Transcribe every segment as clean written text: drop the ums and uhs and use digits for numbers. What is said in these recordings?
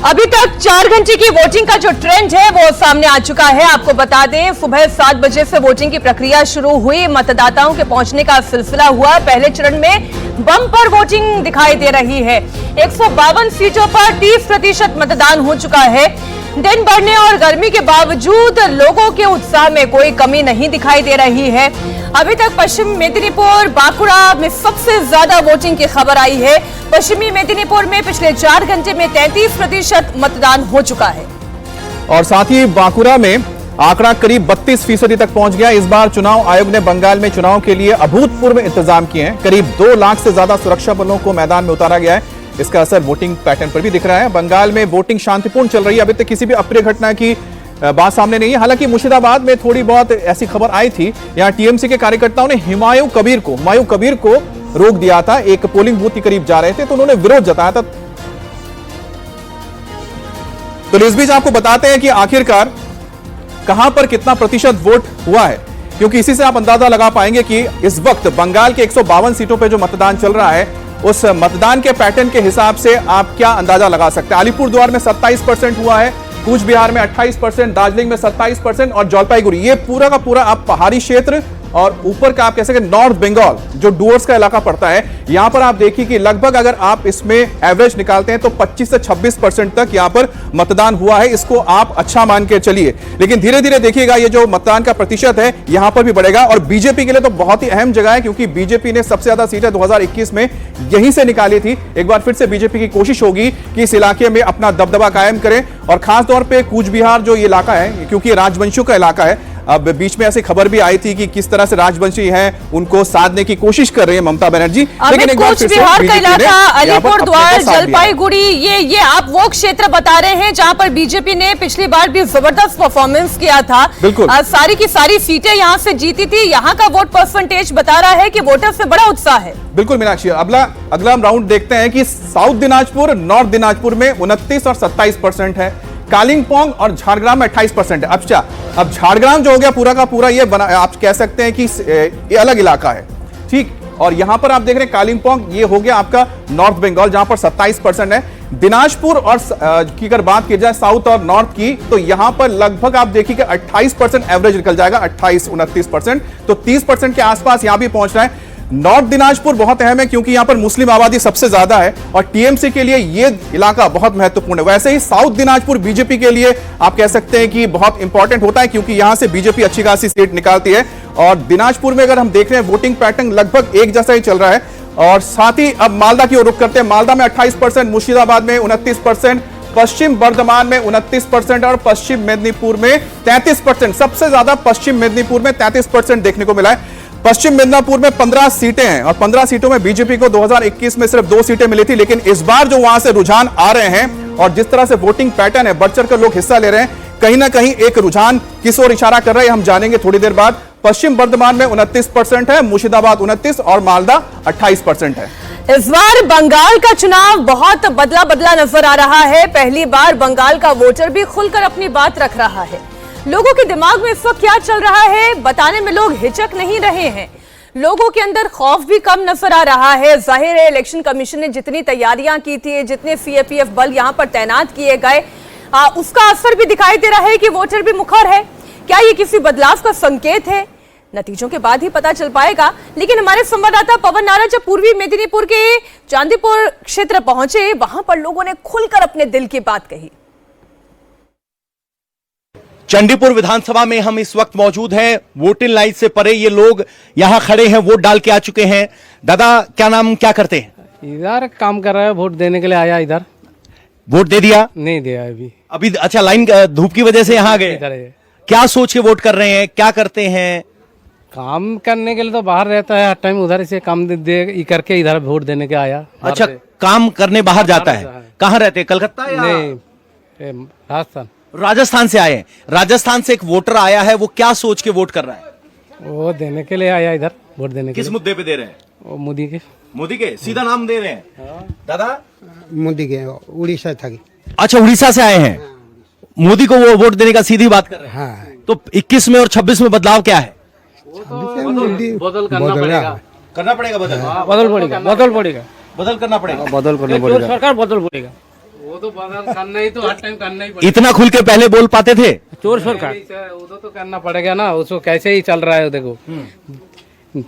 अभी तक 4 घंटे की वोटिंग का जो ट्रेंड है वो सामने आ चुका है। आपको बता दें, सुबह 7 बजे से वोटिंग की प्रक्रिया शुरू हुई। मतदाताओं के पहुंचने का सिलसिला हुआ। पहले चरण में बम्पर वोटिंग दिखाई दे रही है। 152 सीटों पर 30% मतदान हो चुका है। दिन बढ़ने और गर्मी के बावजूद लोगों के उत्साह में कोई कमी नहीं दिखाई दे रही है। अभी तक पश्चिम मेदिनीपुर, बांकुड़ा में सबसे ज्यादा वोटिंग की खबर आई है। पश्चिमी मेदिनीपुर में पिछले 4 घंटे में 33% मतदान हो चुका है और साथ ही बांकुड़ा में आंकड़ा करीब 32% तक पहुंच गया। इस बार चुनाव आयोग ने बंगाल में चुनाव के लिए अभूतपूर्व इंतजाम किए हैं। करीब 2 लाख से ज्यादा सुरक्षा बलों को मैदान में उतारा गया है। इसका असर वोटिंग पैटर्न पर भी दिख रहा है। बंगाल में वोटिंग शांतिपूर्ण चल रही है। अभी तक किसी भी अप्रिय घटना की बात सामने नहीं है। हालांकि मुर्शिदाबाद में थोड़ी बहुत ऐसी खबर आई थी। यहां टीएमसी के कार्यकर्ताओं ने हुमायूं कबीर को रोक दिया था। एक पोलिंग बूथ के करीब जा रहे थे तो उन्होंने विरोध जताया था। तो इस बीच आपको बताते हैं कि आखिरकार कहां पर कितना प्रतिशत वोट हुआ है, क्योंकि इसी से आप अंदाजा लगा पाएंगे कि इस वक्त बंगाल के 152 सीटों पर जो मतदान चल रहा है उस मतदान के पैटर्न के हिसाब से आप क्या अंदाजा लगा सकते हैं। अलीपुरद्वार में 27% हुआ है, कूच बिहार में 28%, दार्जिलिंग में 27% और जलपाईगुड़ी, ये पूरा का पूरा आप पहाड़ी क्षेत्र और ऊपर का आप कह सकते हैं नॉर्थ बंगाल जो डुअर्स का इलाका पड़ता है, यहां पर आप देखिए कि लगभग अगर आप इसमें एवरेज निकालते हैं तो 25 से 26% तक यहां पर मतदान हुआ है। इसको आप अच्छा मान के चलिए, लेकिन धीरे धीरे देखिएगा ये जो मतदान का प्रतिशत है यहां पर भी बढ़ेगा। और बीजेपी के लिए तो बहुत ही अहम जगह है, क्योंकि बीजेपी ने सबसे ज्यादा सीटें 2021 में यहीं से निकाली थी। एक बार फिर से बीजेपी की कोशिश होगी कि इस इलाके में अपना दबदबा कायम करें और खासतौर पर कूच बिहार जो ये इलाका है, क्योंकि राजवंशियों का इलाका है। अब बीच में ऐसी खबर भी आई थी कि किस तरह से राजवंशी हैं उनको साधने की कोशिश कर रही है ममता बनर्जी। लेकिन एक बार फिर से बिहार का इलाका, अलीपुरद्वार, जलपाईगुड़ी, ये आप वो क्षेत्र बता रहे हैं जहां पर बीजेपी ने पिछली बार भी जबरदस्त परफॉर्मेंस किया था। बिल्कुल सारी की सारी सीटें यहां से जीती थी। यहां का वोट परसेंटेज बता रहा है कि वोटर्स में बड़ा उत्साह है। बिल्कुल मीनाक्षी, अगला हम राउंड देखते हैं कि साउथ दिनाजपुर, नॉर्थ दिनाजपुर में 29 और 27% है। कालिंपोंग और झारग्राम में 28% है। अच्छा, अब झारग्राम जो हो गया पूरा का पूरा ये बना, आप कह सकते हैं कि ये अलग इलाका है, ठीक। और यहां पर आप देख रहे हैं कालिंपोंग, ये हो गया आपका नॉर्थ बंगाल जहां पर 27% है। दिनाजपुर और की अगर बात की जाए साउथ और नॉर्थ की, तो यहां पर लगभग आप देखिए कि 28% एवरेज निकल जाएगा, 28-29%, तो 30% के आसपास यहां भी पहुंच रहा है। नॉर्थ दिनाजपुर बहुत अहम है क्योंकि यहां पर मुस्लिम आबादी सबसे ज्यादा है और टीएमसी के लिए यह इलाका बहुत महत्वपूर्ण है। वैसे ही साउथ दिनाजपुर बीजेपी के लिए आप कह सकते हैं कि बहुत इंपॉर्टेंट होता है, क्योंकि यहां से बीजेपी अच्छी खासी सीट निकालती है। और दिनाजपुर में अगर हम देख रहे हैं वोटिंग पैटर्न लगभग एक जैसा ही चल रहा है। और साथ ही अब मालदा की ओर रुख करते हैं। मालदा में 28%, मुर्शिदाबाद में 29%, पश्चिम बर्धमान में 29% और पश्चिम मेदिनीपुर में 33%। सबसे ज्यादा पश्चिम मेदिनीपुर में 33% देखने को मिला है। पश्चिम मिदनापुर में 15 सीटें हैं और 15 सीटों में बीजेपी को 2021 में सिर्फ 2 सीटें मिली थी, लेकिन इस बार जो वहां से रुझान आ रहे हैं और जिस तरह से वोटिंग पैटर्न है, बढ़ चढ़कर लोग हिस्सा ले रहे हैं, कहीं ना कहीं एक रुझान किस ओर इशारा कर रहा है हम जानेंगे थोड़ी देर बाद। पश्चिम बर्धमान में 29% है, मुर्शिदाबाद 29% और मालदा 28% है। इस बार बंगाल का चुनाव बहुत बदला नजर आ रहा है। पहली बार बंगाल का वोटर भी खुलकर अपनी बात रख रहा है। लोगों के दिमाग में इस वक्त क्या चल रहा है बताने में लोग हिचक नहीं रहे हैं। लोगों के अंदर खौफ भी कम नजर आ रहा है। जाहिर है, इलेक्शन कमीशन ने जितनी तैयारियां की थी, जितने सीएपीएफ बल यहां पर तैनात किए गए, उसका असर भी दिखाई दे रहा है कि वोटर भी मुखर है। क्या ये किसी बदलाव का संकेत है? नतीजों के बाद ही पता चल पाएगा। लेकिन हमारे संवाददाता पवन नारा जब पूर्वी मेदिनीपुर के चांदीपुर क्षेत्र पहुंचे, वहां पर लोगों ने खुलकर अपने दिल की बात कही। चंडीपुर विधानसभा में हम इस वक्त मौजूद हैं। वोटिंग लाइन से परे ये लोग यहां खड़े हैं, वोट डाल के आ चुके हैं। दादा, क्या नाम, क्या करते हैं? इधर काम कर रहा है, वोट देने के लिए आया। इधर वोट दे दिया? नहीं दिया अभी। अच्छा, लाइन धूप की वजह से यहाँ आ गए। क्या सोच के वोट कर रहे हैं, क्या करते हैं? काम करने के लिए तो बाहर रहता है हर टाइम, उधर से काम दे करके इधर वोट देने के आया। अच्छा, काम करने बाहर जाता है। कहाँ रहते हैं, कलकत्ता या? नहीं, राजस्थान से आए हैं। राजस्थान से एक वोटर आया है, वो क्या सोच के वोट कर रहा है? वो देने के लिए आया इधर, वोट देने के लिए। किस मुद्दे पे दे रहे हैं? वो मोदी के सीधा नाम दे रहे हैं। दादा, मोदी के उड़ीसा था। अच्छा, उड़ीसा से आए हैं, मोदी को वो वोट देने का सीधी बात कर रहे हैं। हाँ। तो 21 में और 26 में बदलाव क्या है? बदल करना पड़ेगा। करना पड़ेगा, बदल करना पड़ेगा। सरकार बदल पड़ेगा। वो तो बदल करना ही तो हर टाइम करना ही पड़ेगा। इतना खुल के पहले बोल पाते थे? चोर शोर का वो तो करना पड़ेगा ना, उसको कैसे ही चल रहा है देखो।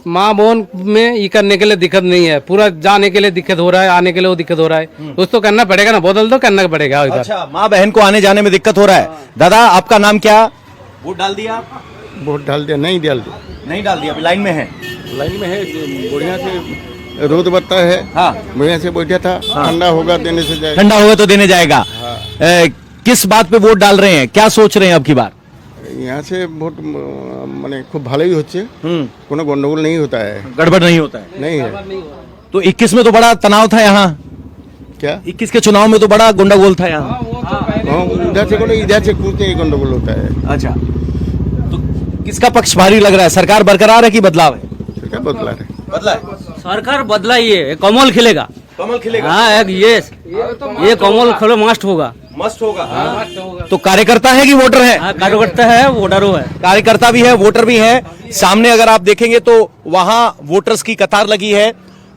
माँ बहन में ये करने के लिए दिक्कत नहीं है, पूरा जाने के लिए दिक्कत हो रहा है, आने के लिए वो दिक्कत हो रहा है, उसको तो करना पड़ेगा ना, बदल तो करना पड़ेगा इधर। अच्छा, माँ बहन को आने जाने में दिक्कत हो रहा है। दादा आपका नाम क्या? वोट डाल दिया? वोट डाल दिया? नहीं डाल दिया। नहीं डाल दिया, अभी लाइन में है। लाइन में है, बढ़िया से रोड बनता है। हाँ, बढ़िया से बैठा था। ठंडा होगा देने से जाएगा। ठंडा होगा तो देने जाएगा। किस बात पे वोट डाल रहे हैं, क्या सोच रहे हैं अब की बार? यहाँ से वोट माने खूब ভালোই হচ্ছে, কোনো গন্ডগোল नहीं होता है। गड़बड़ नहीं होता है? नहीं है। तो 21 में तो बड़ा तनाव था यहाँ। क्या 21 के चुनाव में तो बड़ा गंडगोल था यहाँ। हाँ, उधर से इधर से कूदते ही गंडगोल होता है। अच्छा, तो किसका पक्ष भारी लग रहा है? सरकार बरकरार है कि बदलाव है? सरकार बदला है। बदला है। सरकार बदला ही है, कमल खिलेगा। कमल खिलेगा। हाँ एक ये कमल खिले मस्त होगा। मस्त होगा। तो कार्यकर्ता है कि वोटर है? हाँ कार्यकर्ता है, वोटरों है। कार्यकर्ता भी है, वोटर भी है। सामने अगर आप देखेंगे तो वहां वोटर्स की कतार लगी है।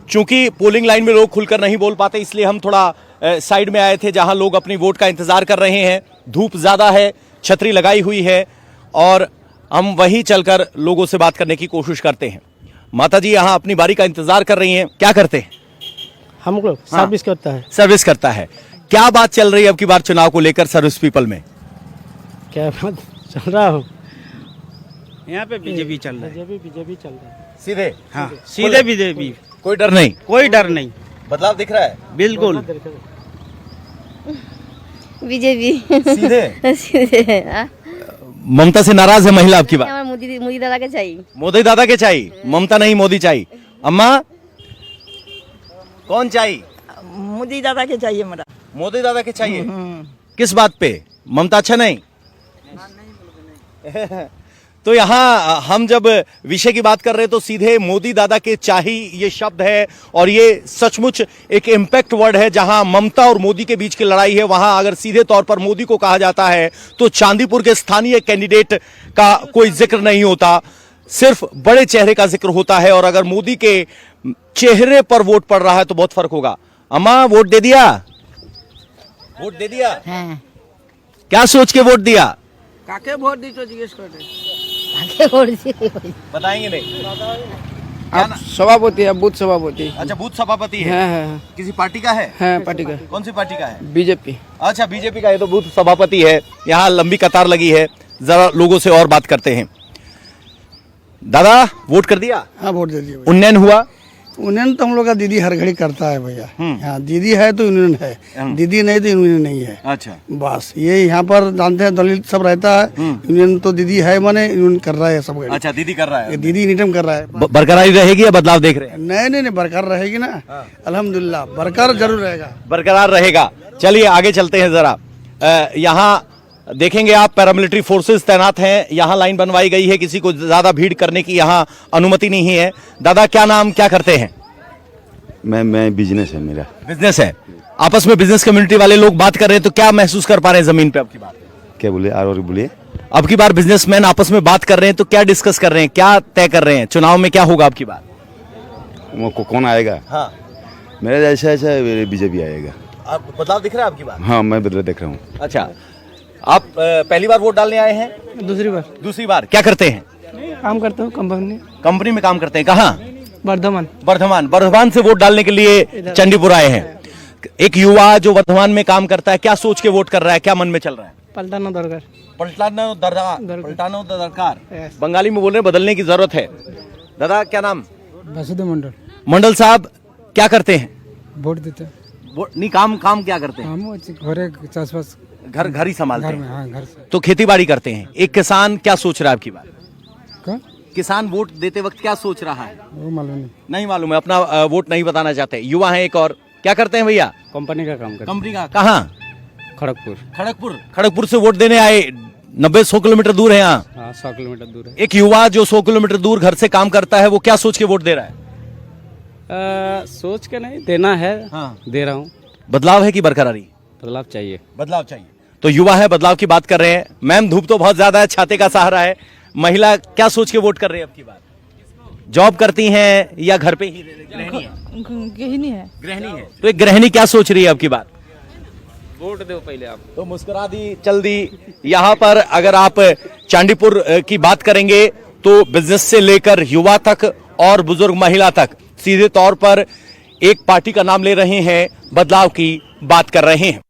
चूंकि पोलिंग लाइन में लोग खुलकर नहीं बोल पाते, इसलिए हम थोड़ा साइड में आए थे जहां लोग अपनी वोट का इंतजार कर रहे हैं। धूप ज्यादा है, छतरी लगाई हुई है और हम वहीं चलकर लोगों से बात करने की कोशिश करते हैं। माता जी यहाँ अपनी बारी का इंतजार कर रही हैं। क्या करते हैं? हम लोग सर्विस करता है। सर्विस करता है। क्या बात चल रही है अब की बार चुनाव को लेकर सर्विस पीपल में? क्या बात चल रहा हो? यहाँ पे बीजेपी चल रहा है। बीजेपी चल रहा है। सीधे? हाँ सीधे बीजेपी, कोई डर नहीं? कोई डर नहीं, बदलाव दिख रहा है? बिल्कुल बीजेपी सीधे? सीधे हाँ? ममता से नाराज है महिला आपकी बात? हमारे मोदी दादा के चाहिए। मोदी दादा के चाहिए, ममता नहीं मोदी चाहिए। अम्मा कौन चाहिए? मोदी दादा के चाहिए मेरा। मोदी दादा के चाहिए। किस बात पे? ममता अच्छा नहीं? तो यहाँ हम जब विषय की बात कर रहे हैं तो सीधे मोदी दादा के चाहिए ये शब्द है और ये सचमुच एक इम्पैक्ट वर्ड है। जहां ममता और मोदी के बीच की लड़ाई है, वहां अगर सीधे तौर पर मोदी को कहा जाता है तो चांदीपुर के स्थानीय कैंडिडेट का कोई जिक्र नहीं होता, सिर्फ बड़े चेहरे का जिक्र होता है। और अगर मोदी के चेहरे पर वोट पड़ रहा है तो बहुत फर्क होगा। अम्मा वोट दे दिया? वोट दे दिया? हाँ। क्या सोच के वोट दिया? काके वोट दी तो जिज्ञेस कर रहे। काके वोट दी? बताएंगे नहीं? आप सभापति है, बूथ सभापति। अच्छा, बूथ सभापति है। हाँ, किसी पार्टी का है? हाँ, पार्टी का। कौन सी पार्टी का है? बीजेपी। अच्छा, बीजेपी का है। तो बूथ सभापति है। यहाँ लंबी कतार लगी है। जरा लोगों से और बात करते हैं। दादा वोट कर दिया? हाँ वोट दे दिया। उन्नयन हुआ? यूनियन तो हम लोग का दीदी हर घड़ी करता है भैया। हाँ दीदी है तो यूनियन है, दीदी नहीं तो यूनियन नहीं है। अच्छा, बस ये यहाँ पर जानते हैं दलित सब रहता है। यूनियन तो दीदी है, माने यूनियन कर रहा है सब। अच्छा, दीदी कर रहा है। दीदी निटम कर रहा है। बरकरारी रहेगी या बदलाव देख रहे हैं? नहीं बरकरार रहेगी ना। अल्हम्दुलिल्लाह बरकरार जरूर रहेगा। बरकरार रहेगा। चलिए आगे चलते हैं जरा। यहाँ देखेंगे आप पैरामिलिट्री फोर्सेस तैनात हैं। यहाँ लाइन बनवाई गई है, किसी को ज्यादा भीड़ करने की यहाँ अनुमति नहीं है। दादा क्या नाम, क्या करते हैं? मैं बिजनेस है मेरा। बिजनेस है। आपस में बिजनेस कम्युनिटी वाले लोग बात कर रहे हैं तो क्या महसूस कर पा रहे हैं जमीन पे अब की बार? क्या बोले और बोलिए? अब की बार बिजनेसमैन आपस में बात कर रहे हैं तो क्या डिस्कस कर रहे हैं, क्या तय कर रहे हैं चुनाव में क्या होगा अब की बार? वो कौन आएगा? हाँ, मेरा ऐसा बीजेपी आएगा। अब बदलाव दिख रहा है अब की बार? हाँ मैं बदला देख रहा हूँ। अच्छा, आप पहली बार वोट डालने आए हैं? दूसरी बार। क्या करते हैं? काम करता हूँ कंपनी में काम करते हैं। कहाँ? वर्धमान से वोट डालने के लिए चंडीपुर आए हैं। एक युवा जो वर्धमान में काम करता है, क्या सोच के वोट कर रहा है, क्या मन में चल रहा है? पलटाना दरकार। पलटाना दरकार। बंगाली में बोल रहे हैं, बदलने की जरूरत है। दादा क्या नाम? वासुदेव मंडल। मंडल साहब क्या करते हैं? वोट देते हैं। नहीं, काम क्या करते हैं? हम घरे चासपास घर ही संभालते हैं। हाँ घर से। तो खेती बाड़ी करते हैं। एक किसान क्या सोच रहा है आपकी बात? क्या? किसान वोट देते वक्त क्या सोच रहा है? वो मालूम नहीं मालूम है, अपना वोट नहीं बताना चाहते। युवा है एक और, क्या करते हैं भैया? कंपनी का काम करते कंपनी का। कहाँ? खड़गपुर। खड़गपुर से वोट देने आए। 90-100 किलोमीटर दूर है यहाँ। हाँ 100 किलोमीटर दूर है। एक युवा जो 100 किलोमीटर दूर घर से काम करता है, वो क्या सोच के वोट दे रहा है? सोच के नहीं देना है। हाँ। दे रहा हूँ। बदलाव है कि बरकरारी? बदलाव चाहिए। बदलाव चाहिए। तो युवा है, बदलाव की बात कर रहे हैं। मैम धूप तो बहुत ज्यादा है, छाते का सहारा है। महिला क्या सोच के वोट कर रही है अब की बात? जॉब करती हैं या घर पे ही? गृहिणी है। गृहिणी है। गृहिणी है। तो एक गृहिणी क्या सोच रही है अब की बात? वोट दो पहले आप। तो मुस्कुरा दी, चल दी। यहाँ पर अगर आप चांदीपुर की बात करेंगे तो बिजनेस से लेकर युवा तक और बुजुर्ग महिला तक सीधे तौर पर एक पार्टी का नाम ले रहे हैं, बदलाव की बात कर रहे हैं।